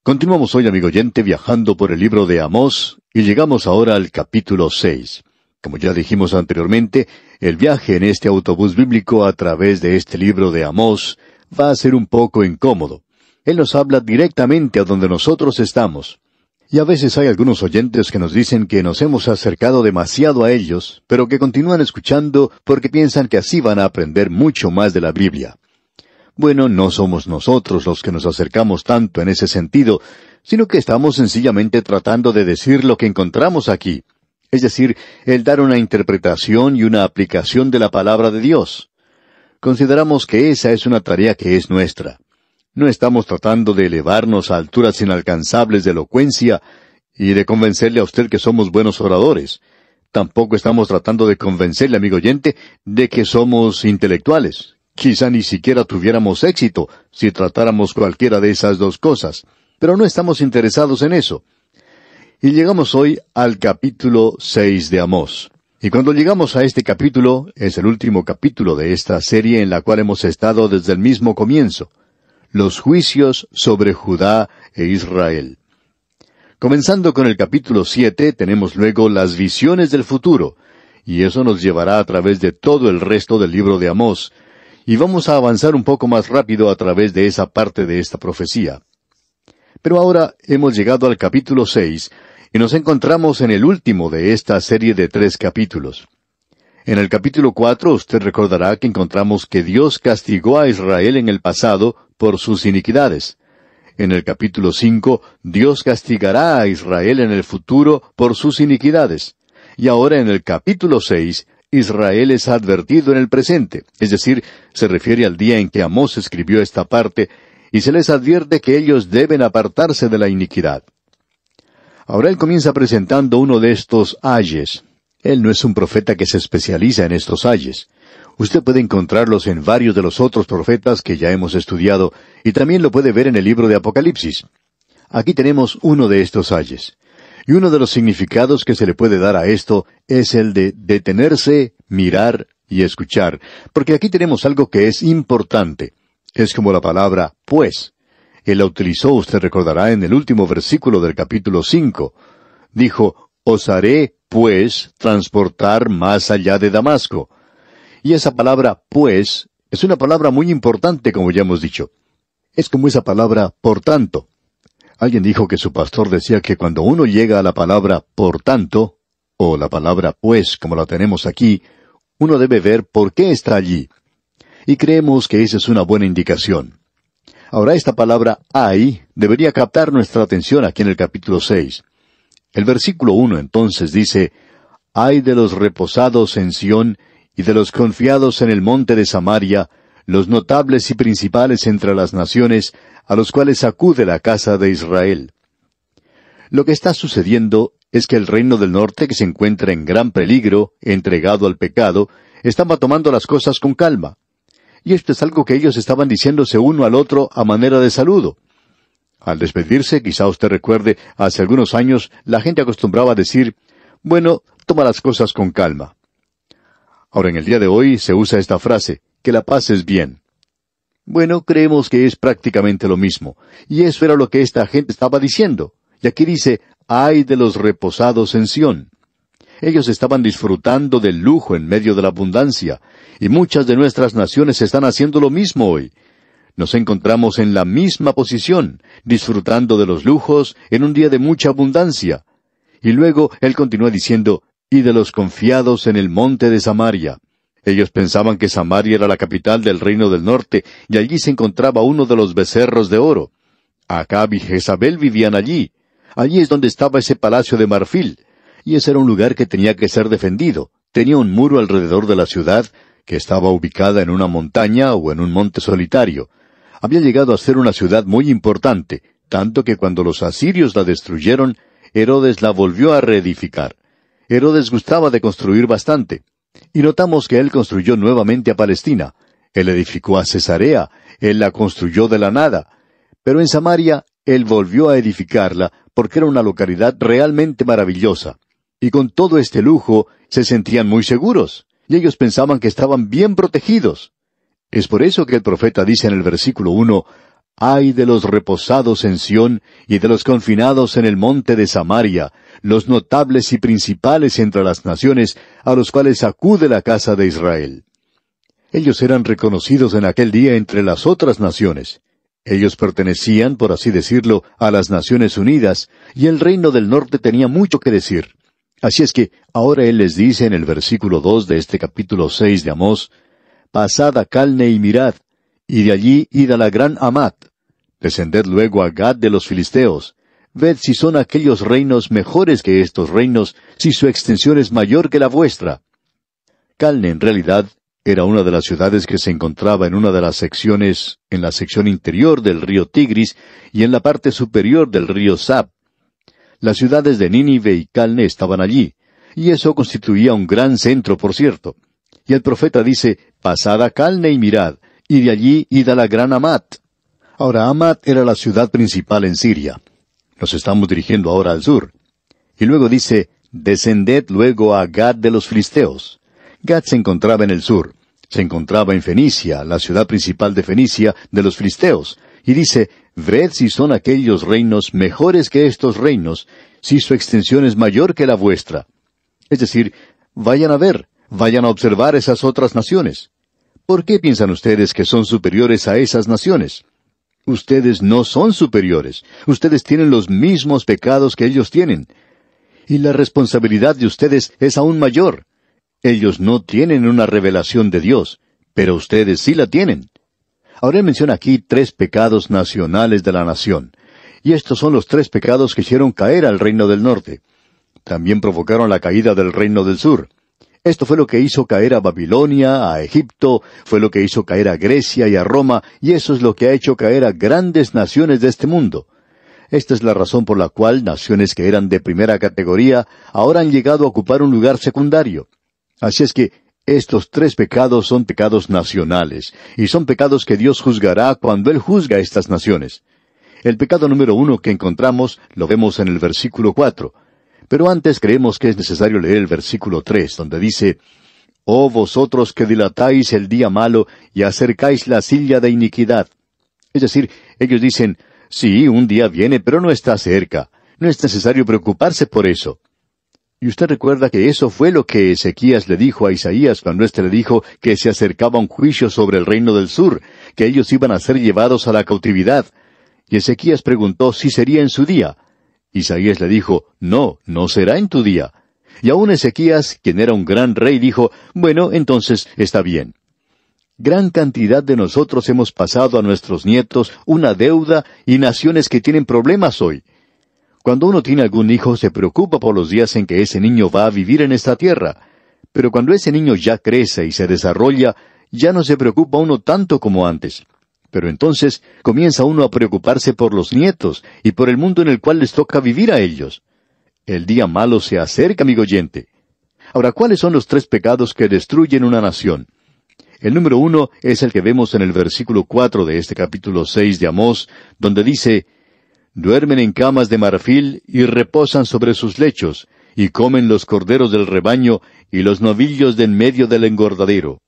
Continuamos hoy, amigo oyente, viajando por el libro de Amós, y llegamos ahora al capítulo 6. Como ya dijimos anteriormente, el viaje en este autobús bíblico a través de este libro de Amós va a ser un poco incómodo. Él nos habla directamente a donde nosotros estamos. Y a veces hay algunos oyentes que nos dicen que nos hemos acercado demasiado a ellos, pero que continúan escuchando porque piensan que así van a aprender mucho más de la Biblia. Bueno, no somos nosotros los que nos acercamos tanto en ese sentido, sino que estamos sencillamente tratando de decir lo que encontramos aquí, es decir, el dar una interpretación y una aplicación de la palabra de Dios. Consideramos que esa es una tarea que es nuestra. No estamos tratando de elevarnos a alturas inalcanzables de elocuencia y de convencerle a usted que somos buenos oradores. Tampoco estamos tratando de convencerle, amigo oyente, de que somos intelectuales. Quizá ni siquiera tuviéramos éxito si tratáramos cualquiera de esas dos cosas, pero no estamos interesados en eso. Y llegamos hoy al capítulo 6 de Amós. Y cuando llegamos a este capítulo, es el último capítulo de esta serie en la cual hemos estado desde el mismo comienzo. Los juicios sobre Judá e Israel. Comenzando con el capítulo 7, tenemos luego las visiones del futuro, y eso nos llevará a través de todo el resto del libro de Amós, y vamos a avanzar un poco más rápido a través de esa parte de esta profecía. Pero ahora hemos llegado al capítulo 6, y nos encontramos en el último de esta serie de 3 capítulos. En el capítulo 4 usted recordará que encontramos que Dios castigó a Israel en el pasado por sus iniquidades. En el capítulo 5, Dios castigará a Israel en el futuro por sus iniquidades. Y ahora en el capítulo 6, Israel es advertido en el presente, es decir, se refiere al día en que Amós escribió esta parte, y se les advierte que ellos deben apartarse de la iniquidad. Ahora él comienza presentando uno de estos ayes. Él no es un profeta que se especializa en estos ayes. Usted puede encontrarlos en varios de los otros profetas que ya hemos estudiado, y también lo puede ver en el libro de Apocalipsis. Aquí tenemos uno de estos ayes. Y uno de los significados que se le puede dar a esto es el de detenerse, mirar y escuchar, porque aquí tenemos algo que es importante. Es como la palabra pues. Él la utilizó, usted recordará, en el último versículo del capítulo 5. Dijo, os haré, pues, transportar más allá de Damasco. Y esa palabra pues es una palabra muy importante, como ya hemos dicho. Es como esa palabra por tanto. Alguien dijo que su pastor decía que cuando uno llega a la palabra por tanto, o la palabra pues, como la tenemos aquí, uno debe ver por qué está allí. Y creemos que esa es una buena indicación. Ahora esta palabra hay debería captar nuestra atención aquí en el capítulo 6. El versículo 1 entonces dice, ay de los reposados en Sión y de los confiados en el monte de Samaria, los notables y principales entre las naciones, a los cuales acude la casa de Israel. Lo que está sucediendo es que el reino del norte, que se encuentra en gran peligro, entregado al pecado, estaba tomando las cosas con calma. Y esto es algo que ellos estaban diciéndose uno al otro a manera de saludo. Al despedirse, quizá usted recuerde, hace algunos años la gente acostumbraba a decir, bueno, toma las cosas con calma. Ahora en el día de hoy se usa esta frase, que la pases bien. Bueno, creemos que es prácticamente lo mismo, y eso era lo que esta gente estaba diciendo. Y aquí dice, ay de los reposados en Sión. Ellos estaban disfrutando del lujo en medio de la abundancia, y muchas de nuestras naciones están haciendo lo mismo hoy. Nos encontramos en la misma posición, disfrutando de los lujos en un día de mucha abundancia. Y luego él continúa diciendo, y de los confiados en el monte de Samaria. Ellos pensaban que Samaria era la capital del reino del norte, y allí se encontraba uno de los becerros de oro. Acab y Jezabel vivían allí. Allí es donde estaba ese palacio de marfil. Y ese era un lugar que tenía que ser defendido. Tenía un muro alrededor de la ciudad, que estaba ubicada en una montaña o en un monte solitario. Había llegado a ser una ciudad muy importante, tanto que cuando los asirios la destruyeron, Herodes la volvió a reedificar. Herodes gustaba de construir bastante. Y notamos que él construyó nuevamente a Palestina. Él edificó a Cesarea. Él la construyó de la nada. Pero en Samaria, él volvió a edificarla porque era una localidad realmente maravillosa. Y con todo este lujo, se sentían muy seguros. Y ellos pensaban que estaban bien protegidos. Es por eso que el profeta dice en el versículo 1, Ay de los reposados en Sión, y de los confinados en el monte de Samaria, los notables y principales entre las naciones, a los cuales acude la casa de Israel. Ellos eran reconocidos en aquel día entre las otras naciones. Ellos pertenecían, por así decirlo, a las Naciones Unidas, y el reino del norte tenía mucho que decir. Así es que ahora Él les dice en el versículo 2 de este capítulo 6 de Amós, «Pasad a Calne y mirad, y de allí id a la gran Hamat. Descended luego a Gad de los filisteos. Ved si son aquellos reinos mejores que estos reinos, si su extensión es mayor que la vuestra». Calne, en realidad, era una de las ciudades que se encontraba en una de las secciones, en la sección interior del río Tigris y en la parte superior del río Sab. Las ciudades de Nínive y Calne estaban allí, y eso constituía un gran centro, por cierto. Y el profeta dice, «Pasad a Calne y mirad, y de allí id a la gran Hamat». Ahora, Hamat era la ciudad principal en Siria. Nos estamos dirigiendo ahora al sur. Y luego dice, «Descended luego a Gad de los filisteos». Gad se encontraba en el sur. Se encontraba en Fenicia, la ciudad principal de Fenicia, de los filisteos. Y dice, «Ved si son aquellos reinos mejores que estos reinos, si su extensión es mayor que la vuestra». Es decir, vayan a ver, vayan a observar esas otras naciones. ¿Por qué piensan ustedes que son superiores a esas naciones? Ustedes no son superiores. Ustedes tienen los mismos pecados que ellos tienen. Y la responsabilidad de ustedes es aún mayor. Ellos no tienen una revelación de Dios, pero ustedes sí la tienen. Ahora él menciona aquí 3 pecados nacionales de la nación. Y estos son los 3 pecados que hicieron caer al reino del norte. También provocaron la caída del reino del sur. Esto fue lo que hizo caer a Babilonia, a Egipto, fue lo que hizo caer a Grecia y a Roma, y eso es lo que ha hecho caer a grandes naciones de este mundo. Esta es la razón por la cual naciones que eran de primera categoría ahora han llegado a ocupar un lugar secundario. Así es que estos 3 pecados son pecados nacionales, y son pecados que Dios juzgará cuando Él juzga a estas naciones. El pecado número 1 que encontramos lo vemos en el versículo 4. Pero antes creemos que es necesario leer el versículo 3, donde dice, «Oh vosotros que dilatáis el día malo y acercáis la silla de iniquidad». Es decir, ellos dicen, «Sí, un día viene, pero no está cerca. No es necesario preocuparse por eso». Y usted recuerda que eso fue lo que Ezequías le dijo a Isaías cuando éste le dijo que se acercaba un juicio sobre el reino del sur, que ellos iban a ser llevados a la cautividad. Y Ezequías preguntó si sería en su día. Isaías le dijo, «No, no será en tu día». Y aún Ezequías, quien era un gran rey, dijo, «Bueno, entonces está bien». Gran cantidad de nosotros hemos pasado a nuestros nietos una deuda y naciones que tienen problemas hoy. Cuando uno tiene algún hijo, se preocupa por los días en que ese niño va a vivir en esta tierra. Pero cuando ese niño ya crece y se desarrolla, ya no se preocupa uno tanto como antes. Pero entonces comienza uno a preocuparse por los nietos y por el mundo en el cual les toca vivir a ellos. El día malo se acerca, amigo oyente. Ahora, ¿cuáles son los 3 pecados que destruyen una nación? El número 1 es el que vemos en el versículo 4 de este capítulo 6 de Amós, donde dice, «Duermen en camas de marfil y reposan sobre sus lechos, y comen los corderos del rebaño y los novillos de en medio del engordadero».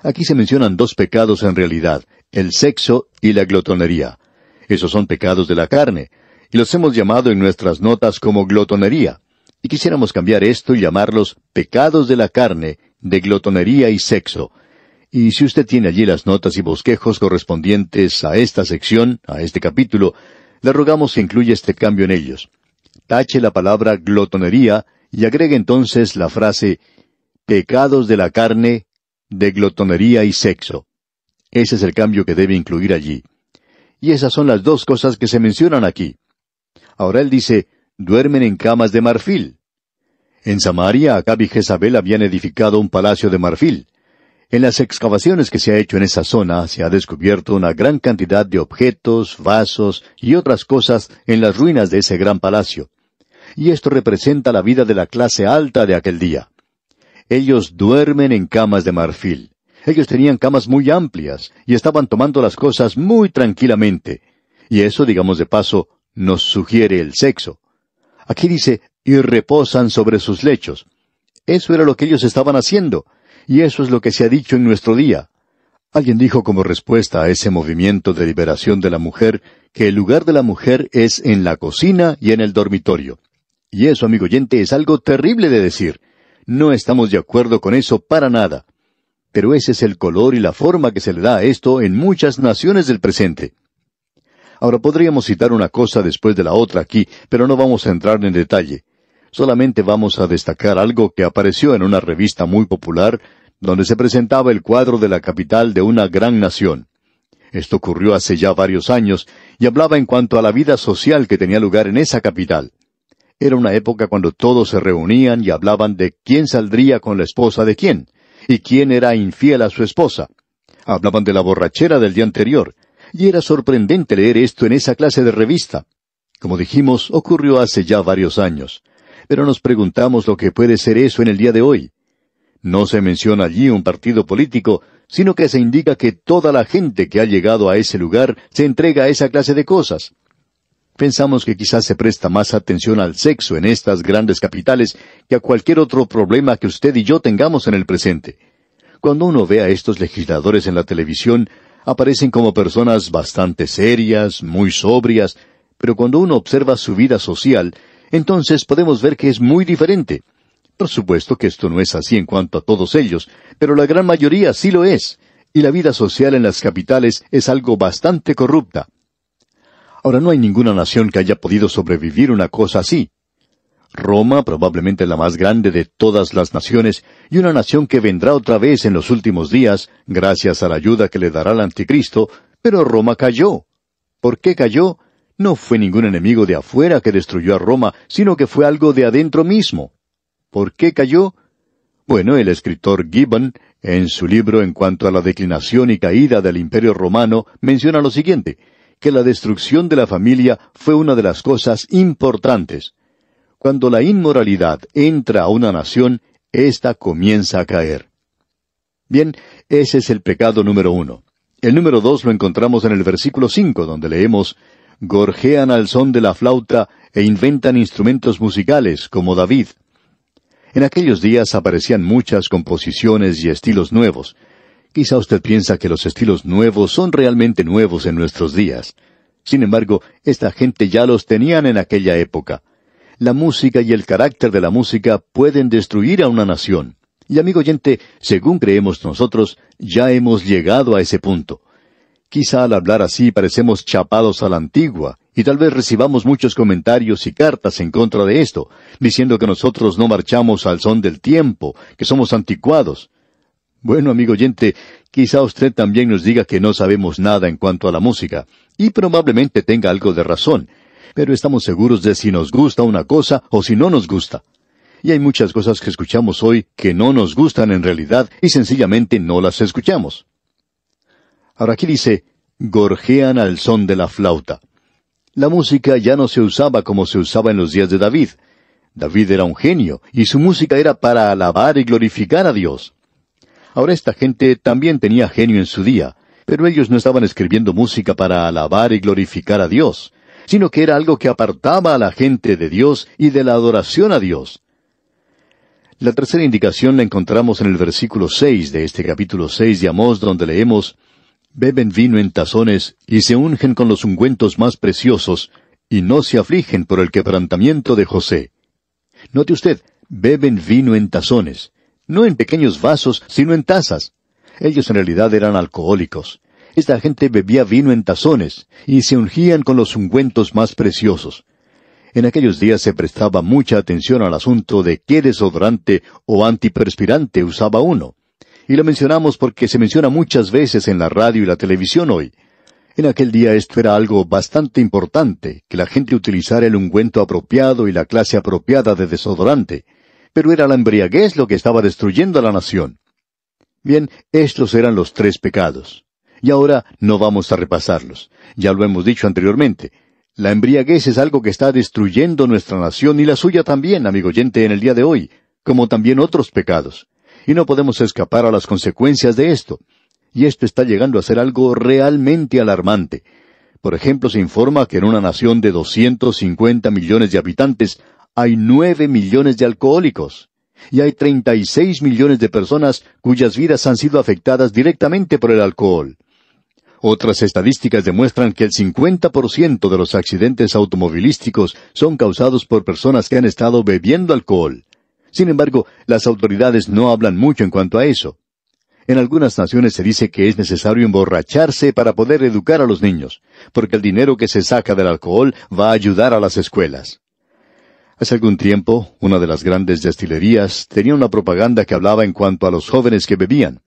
Aquí se mencionan 2 pecados en realidad, el sexo y la glotonería. Esos son pecados de la carne, y los hemos llamado en nuestras notas como glotonería. Y quisiéramos cambiar esto y llamarlos pecados de la carne, de glotonería y sexo. Y si usted tiene allí las notas y bosquejos correspondientes a esta sección, a este capítulo, le rogamos que incluya este cambio en ellos. Tache la palabra glotonería y agregue entonces la frase pecados de la carne, de glotonería y sexo. Ese es el cambio que debe incluir allí. Y esas son las 2 cosas que se mencionan aquí. Ahora él dice, duermen en camas de marfil. En Samaria, Acab y Jezabel habían edificado un palacio de marfil. En las excavaciones que se ha hecho en esa zona, se ha descubierto una gran cantidad de objetos, vasos y otras cosas en las ruinas de ese gran palacio. Y esto representa la vida de la clase alta de aquel día. Ellos duermen en camas de marfil. Ellos tenían camas muy amplias y estaban tomando las cosas muy tranquilamente. Y eso, digamos de paso, nos sugiere el sexo. Aquí dice, y reposan sobre sus lechos. Eso era lo que ellos estaban haciendo. Y eso es lo que se ha dicho en nuestro día. Alguien dijo como respuesta a ese movimiento de liberación de la mujer que el lugar de la mujer es en la cocina y en el dormitorio. Y eso, amigo oyente, es algo terrible de decir. No estamos de acuerdo con eso para nada. Pero ese es el color y la forma que se le da a esto en muchas naciones del presente. Ahora podríamos citar una cosa después de la otra aquí, pero no vamos a entrar en detalle. Solamente vamos a destacar algo que apareció en una revista muy popular, donde se presentaba el cuadro de la capital de una gran nación. Esto ocurrió hace ya varios años, y hablaba en cuanto a la vida social que tenía lugar en esa capital. Era una época cuando todos se reunían y hablaban de quién saldría con la esposa de quién, y quién era infiel a su esposa. Hablaban de la borrachera del día anterior, y era sorprendente leer esto en esa clase de revista. Como dijimos, ocurrió hace ya varios años. Pero nos preguntamos lo que puede ser eso en el día de hoy. No se menciona allí un partido político, sino que se indica que toda la gente que ha llegado a ese lugar se entrega a esa clase de cosas. Pensamos que quizás se presta más atención al sexo en estas grandes capitales que a cualquier otro problema que usted y yo tengamos en el presente. Cuando uno ve a estos legisladores en la televisión, aparecen como personas bastante serias, muy sobrias, pero cuando uno observa su vida social, entonces podemos ver que es muy diferente. Por supuesto que esto no es así en cuanto a todos ellos, pero la gran mayoría sí lo es, y la vida social en las capitales es algo bastante corrupta. Ahora, no hay ninguna nación que haya podido sobrevivir una cosa así. Roma, probablemente la más grande de todas las naciones, y una nación que vendrá otra vez en los últimos días, gracias a la ayuda que le dará el Anticristo, pero Roma cayó. ¿Por qué cayó? No fue ningún enemigo de afuera que destruyó a Roma, sino que fue algo de adentro mismo. ¿Por qué cayó? Bueno, el escritor Gibbon, en su libro en cuanto a la declinación y caída del Imperio Romano, menciona lo siguiente, que la destrucción de la familia fue una de las cosas importantes. Cuando la inmoralidad entra a una nación, ésta comienza a caer. Bien, ese es el pecado número 1. El número 2 lo encontramos en el versículo 5, donde leemos, gorjean al son de la flauta e inventan instrumentos musicales, como David. En aquellos días aparecían muchas composiciones y estilos nuevos. Quizá usted piensa que los estilos nuevos son realmente nuevos en nuestros días. Sin embargo, esta gente ya los tenían en aquella época. La música y el carácter de la música pueden destruir a una nación. Y amigo oyente, según creemos nosotros, ya hemos llegado a ese punto. Quizá al hablar así parecemos chapados a la antigua, y tal vez recibamos muchos comentarios y cartas en contra de esto, diciendo que nosotros no marchamos al son del tiempo, que somos anticuados. Bueno, amigo oyente, quizá usted también nos diga que no sabemos nada en cuanto a la música, y probablemente tenga algo de razón, pero estamos seguros de si nos gusta una cosa o si no nos gusta. Y hay muchas cosas que escuchamos hoy que no nos gustan en realidad y sencillamente no las escuchamos. Ahora aquí dice, gorjean al son de la flauta. La música ya no se usaba como se usaba en los días de David. David era un genio, y su música era para alabar y glorificar a Dios. Ahora esta gente también tenía genio en su día, pero ellos no estaban escribiendo música para alabar y glorificar a Dios, sino que era algo que apartaba a la gente de Dios y de la adoración a Dios. La tercera indicación la encontramos en el versículo 6 de este capítulo 6 de Amós, donde leemos, beben vino en tazones y se ungen con los ungüentos más preciosos, y no se afligen por el quebrantamiento de José. Note usted, beben vino en tazones, no en pequeños vasos, sino en tazas. Ellos en realidad eran alcohólicos. Esta gente bebía vino en tazones, y se ungían con los ungüentos más preciosos. En aquellos días se prestaba mucha atención al asunto de qué desodorante o antiperspirante usaba uno. Y lo mencionamos porque se menciona muchas veces en la radio y la televisión hoy. En aquel día esto era algo bastante importante, que la gente utilizara el ungüento apropiado y la clase apropiada de desodorante. Pero era la embriaguez lo que estaba destruyendo a la nación. Bien, estos eran los 3 pecados. Y ahora no vamos a repasarlos. Ya lo hemos dicho anteriormente. La embriaguez es algo que está destruyendo nuestra nación y la suya también, amigo oyente, en el día de hoy, como también otros pecados. Y no podemos escapar a las consecuencias de esto. Y esto está llegando a ser algo realmente alarmante. Por ejemplo, se informa que en una nación de 250 millones de habitantes hay 9 millones de alcohólicos. Y hay 36 millones de personas cuyas vidas han sido afectadas directamente por el alcohol. Otras estadísticas demuestran que el 50% de los accidentes automovilísticos son causados por personas que han estado bebiendo alcohol. Sin embargo, las autoridades no hablan mucho en cuanto a eso. En algunas naciones se dice que es necesario emborracharse para poder educar a los niños, porque el dinero que se saca del alcohol va a ayudar a las escuelas. Hace algún tiempo, una de las grandes destilerías tenía una propaganda que hablaba en cuanto a los jóvenes que bebían.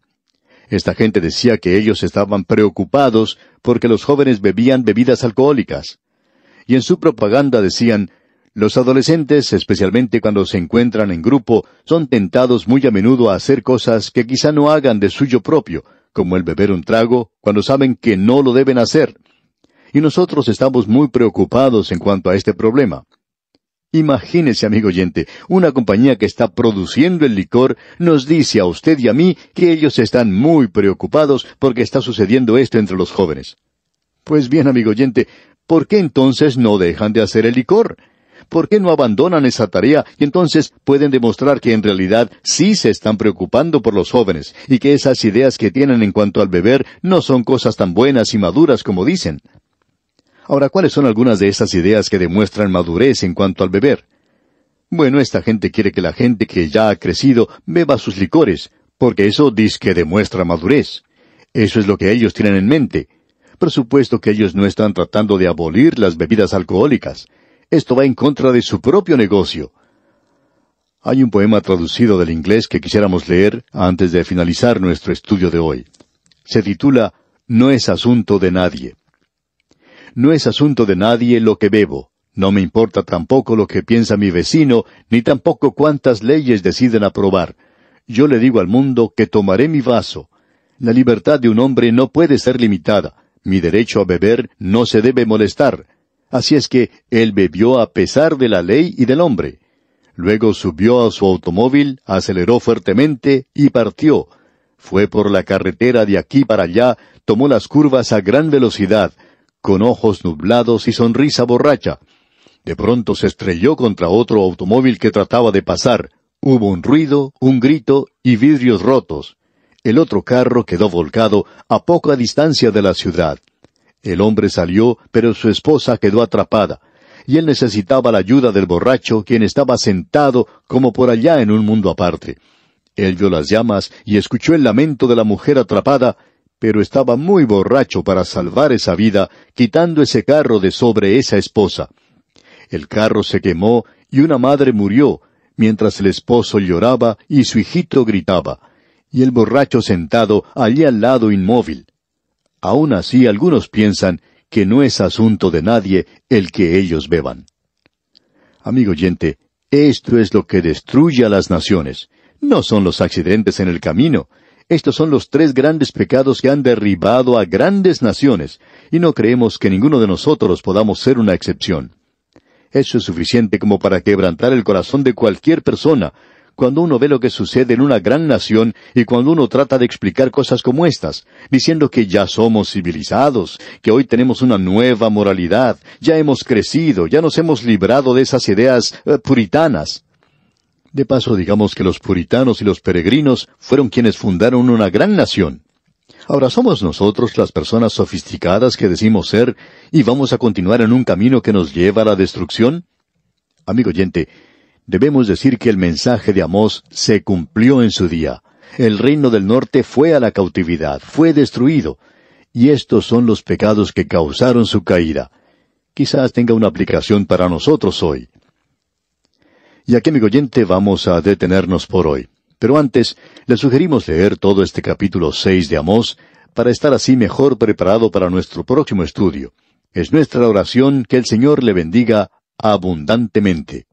Esta gente decía que ellos estaban preocupados porque los jóvenes bebían bebidas alcohólicas. Y en su propaganda decían: los adolescentes, especialmente cuando se encuentran en grupo, son tentados muy a menudo a hacer cosas que quizá no hagan de suyo propio, como el beber un trago, cuando saben que no lo deben hacer. Y nosotros estamos muy preocupados en cuanto a este problema. Imagínese, amigo oyente, una compañía que está produciendo el licor nos dice a usted y a mí que ellos están muy preocupados porque está sucediendo esto entre los jóvenes. Pues bien, amigo oyente, ¿por qué entonces no dejan de hacer el licor? ¿Por qué no abandonan esa tarea y entonces pueden demostrar que en realidad sí se están preocupando por los jóvenes y que esas ideas que tienen en cuanto al beber no son cosas tan buenas y maduras como dicen? Ahora, ¿cuáles son algunas de esas ideas que demuestran madurez en cuanto al beber? Bueno, esta gente quiere que la gente que ya ha crecido beba sus licores, porque eso dice que demuestra madurez. Eso es lo que ellos tienen en mente. Por supuesto que ellos no están tratando de abolir las bebidas alcohólicas. Esto va en contra de su propio negocio. Hay un poema traducido del inglés que quisiéramos leer antes de finalizar nuestro estudio de hoy. Se titula No es asunto de nadie. No es asunto de nadie lo que bebo. No me importa tampoco lo que piensa mi vecino, ni tampoco cuántas leyes deciden aprobar. Yo le digo al mundo que tomaré mi vaso. La libertad de un hombre no puede ser limitada. Mi derecho a beber no se debe molestar. Así es que él bebió a pesar de la ley y del hombre. Luego subió a su automóvil, aceleró fuertemente y partió. Fue por la carretera de aquí para allá, tomó las curvas a gran velocidad, con ojos nublados y sonrisa borracha. De pronto se estrelló contra otro automóvil que trataba de pasar. Hubo un ruido, un grito y vidrios rotos. El otro carro quedó volcado a poca distancia de la ciudad. El hombre salió, pero su esposa quedó atrapada, y él necesitaba la ayuda del borracho, quien estaba sentado como por allá en un mundo aparte. Él vio las llamas y escuchó el lamento de la mujer atrapada, pero estaba muy borracho para salvar esa vida, quitando ese carro de sobre esa esposa. El carro se quemó y una madre murió, mientras el esposo lloraba y su hijito gritaba, y el borracho sentado allí al lado inmóvil. Aún así, algunos piensan que no es asunto de nadie el que ellos beban. Amigo oyente, esto es lo que destruye a las naciones. No son los accidentes en el camino. Estos son los 3 grandes pecados que han derribado a grandes naciones, y no creemos que ninguno de nosotros podamos ser una excepción. Eso es suficiente como para quebrantar el corazón de cualquier persona, cuando uno ve lo que sucede en una gran nación y cuando uno trata de explicar cosas como estas, diciendo que ya somos civilizados, que hoy tenemos una nueva moralidad, ya hemos crecido, ya nos hemos librado de esas ideas puritanas. De paso, digamos que los puritanos y los peregrinos fueron quienes fundaron una gran nación. Ahora, ¿somos nosotros las personas sofisticadas que decimos ser y vamos a continuar en un camino que nos lleva a la destrucción? Amigo oyente, debemos decir que el mensaje de Amós se cumplió en su día. El reino del norte fue a la cautividad, fue destruido. Y estos son los pecados que causaron su caída. Quizás tenga una aplicación para nosotros hoy. Y aquí, amigo oyente, vamos a detenernos por hoy. Pero antes, le sugerimos leer todo este capítulo 6 de Amós, para estar así mejor preparado para nuestro próximo estudio. Es nuestra oración que el Señor le bendiga abundantemente.